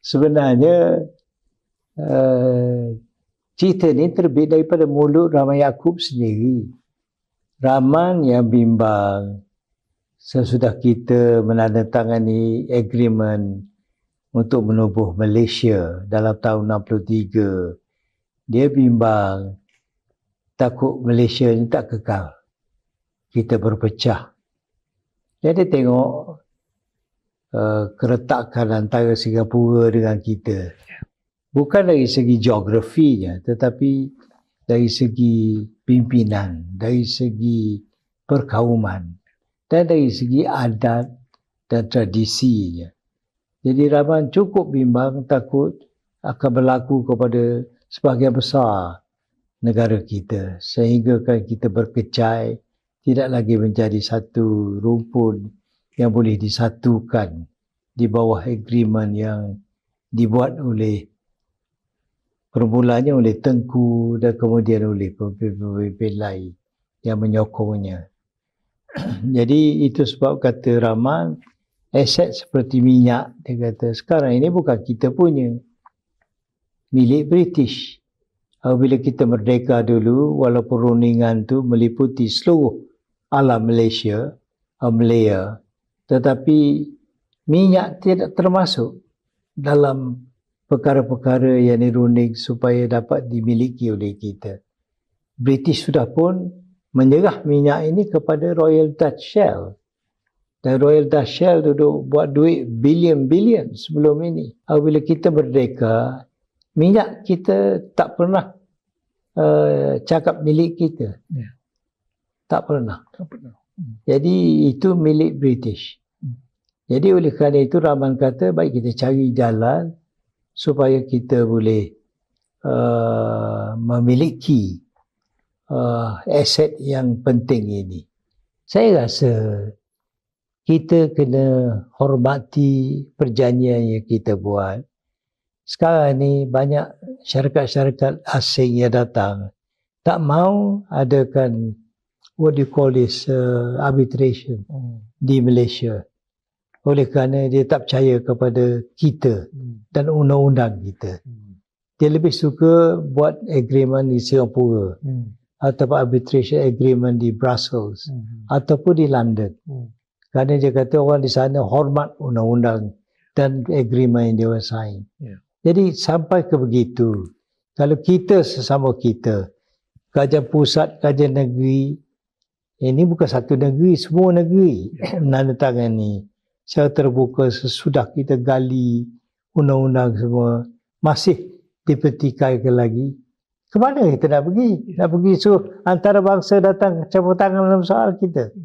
Sebenarnya cerita ni terbit daripada mulut Rahman Yaakob sendiri. Rahman yang bimbang sesudah kita menandatangani agreement untuk menubuh Malaysia dalam tahun 63. Dia bimbang takut Malaysia ni tak kekal. Kita berpecah. Jadi tengok keretakan antara Singapura dengan kita. Bukan dari segi geografinya, tetapi dari segi pimpinan, dari segi perkauman, dan dari segi adat dan tradisinya. Jadi Rahman cukup bimbang takut akan berlaku kepada sebahagian besar negara kita. Sehingga kan kita berkecai, tidak lagi menjadi satu rumpun yang boleh disatukan di bawah agreement yang dibuat oleh permulanya oleh Tengku dan kemudian oleh pemimpin-pemimpin lain yang menyokongnya. Jadi itu sebab kata Rahman, aset seperti minyak, dia kata sekarang ini bukan kita punya, milik British. Bila kita merdeka dulu, walaupun rundingan tu meliputi seluruh alam Malaysia, Malaya, tetapi minyak tidak termasuk dalam perkara-perkara yang dirunding supaya dapat dimiliki oleh kita. British sudah pun menyerah minyak ini kepada Royal Dutch Shell. Dan Royal Dutch Shell duduk buat duit bilion-bilion sebelum ini. Bila kita merdeka, minyak kita tak pernah cakap milik kita. Yeah. Tak pernah. Jadi itu milik British. Jadi oleh kerana itu Rahman kata baik kita cari jalan supaya kita boleh memiliki aset yang penting ini. Saya rasa kita kena hormati perjanjian yang kita buat. Sekarang ni banyak syarikat-syarikat asing yang datang tak mau adakan what you call this arbitration di Malaysia. Oleh kerana dia tak percaya kepada kita dan undang-undang kita. Dia lebih suka buat agreement di Singapura ataupun arbitration agreement di Brussels ataupun di London. Kerana dia kata orang di sana hormat undang-undang dan agreement yang dia sign. Jadi sampai ke begitu, kalau kita sesama kita, kerajaan pusat, kerajaan negeri, ini bukan satu negeri, semua negeri menandatangani secara terbuka sesudah kita gali undang-undang semua, masih dipertikaikan lagi. Ke mana kita nak pergi? Nak pergi suruh antara bangsa datang campur tangan dalam soal kita?